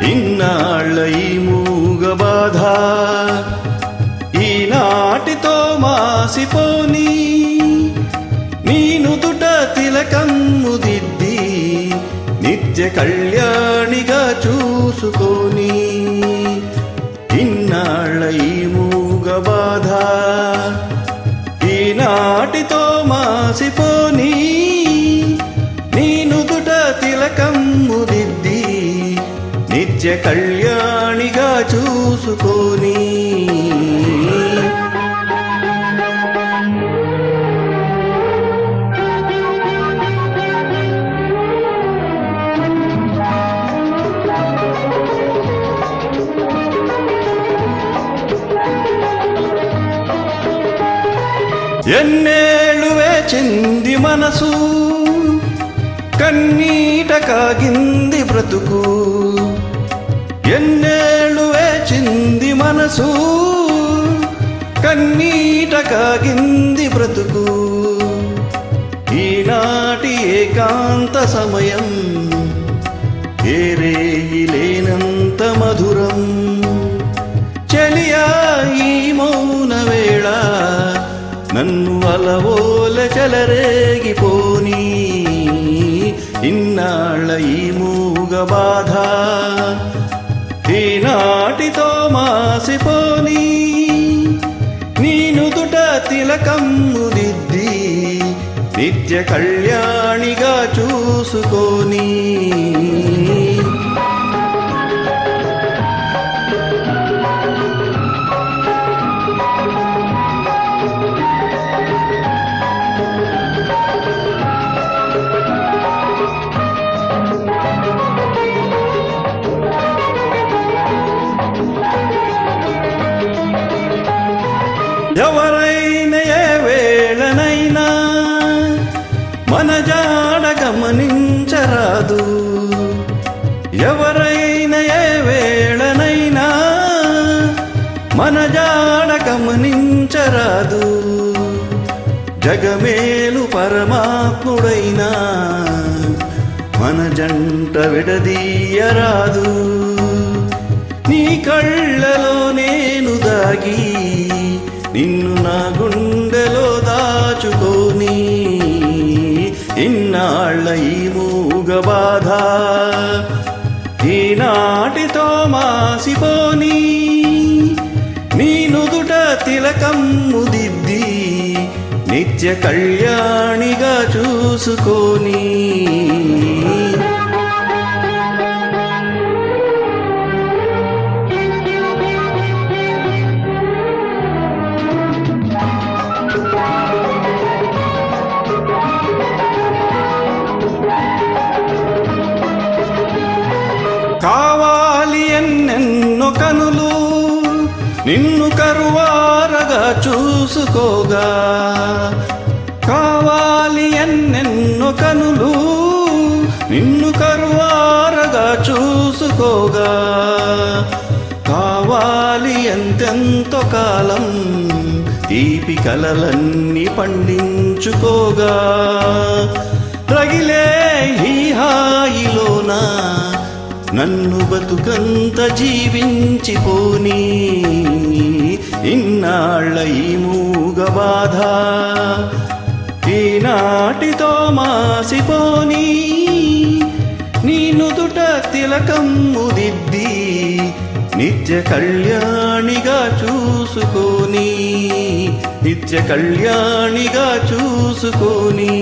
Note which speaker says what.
Speaker 1: ఇన్నాళ్ళ ఈ మూగ బాధ ఈనాటితో మాసిపోని నీ నుదుట తిలకమ్ము దిద్ది నిత్య కళ్యాణిగా చూసుకోని ఇన్నాళ్ళ ఈ మూగ బాధ ఈనాటితో మాసిపోని నీ నుదుట తిలకమ్ము దిద్ది నిత్య కళ్యాణిగా చూసుకోని ఎన్నేళ్ళు వేచింది మనసు కన్నీట కాగింది బ్రతుకు ఎన్నేళ్ళు వేచింది మనసు కన్నీట కాగింది బ్రతుకు ఈనాటి ఏకాంత సమయం ఏరేయి లేనంత మధురం చెలియా ఈ మౌన వేళ నన్ను అలవోల చెలరేగిపోని ఇన్నాళ్ళ ఈ మూగ బాధ ఈనాటితో మాసిపోని నీ నుదుట తిలకమ్ము దిద్ది నిత్య కళ్యాణిగా చూసుకోని ఎవరైనా ఏ వేళనైనా మన జాడ గమనించరాదు ఎవరైనా ఏ వేళనైనా మన జాడ గమనించరాదు జగమేలు పరమాత్ముడైనా మన జంట విడదీయరాదు నీ కళ్ళలో నేను దాగి నిన్ను నా గుండెలో దాచుకోని ఇన్నాళ్ళ ఈ మూగ బాధ ఈనాటితో మాసిపోని నీ నుదుట తిలకమ్ము దిద్ది నిత్య కళ్యాణిగా చూసుకోని కావాలి ఎన్నెన్నో కనులు నిన్ను కరువారగా చూసుకోగా కావాలి ఎన్నెన్నో కనులు నిన్ను కరువారగా చూసుకోగా కావాలి ఎంతెంతో కాలం తీపి కలలన్నీ పండించుకోగా రగిలే ఈ హాయిలోనా నన్ను బతుకంత జీవించిపోని ఇన్నాళ్ళ ఈ మూగ బాధ ఈనాటితో మాసిపోని నీ నుదుట తిలకమ్ము దిద్ది నిత్య కళ్యాణిగా చూసుకోని నిత్య కళ్యాణిగా చూసుకోని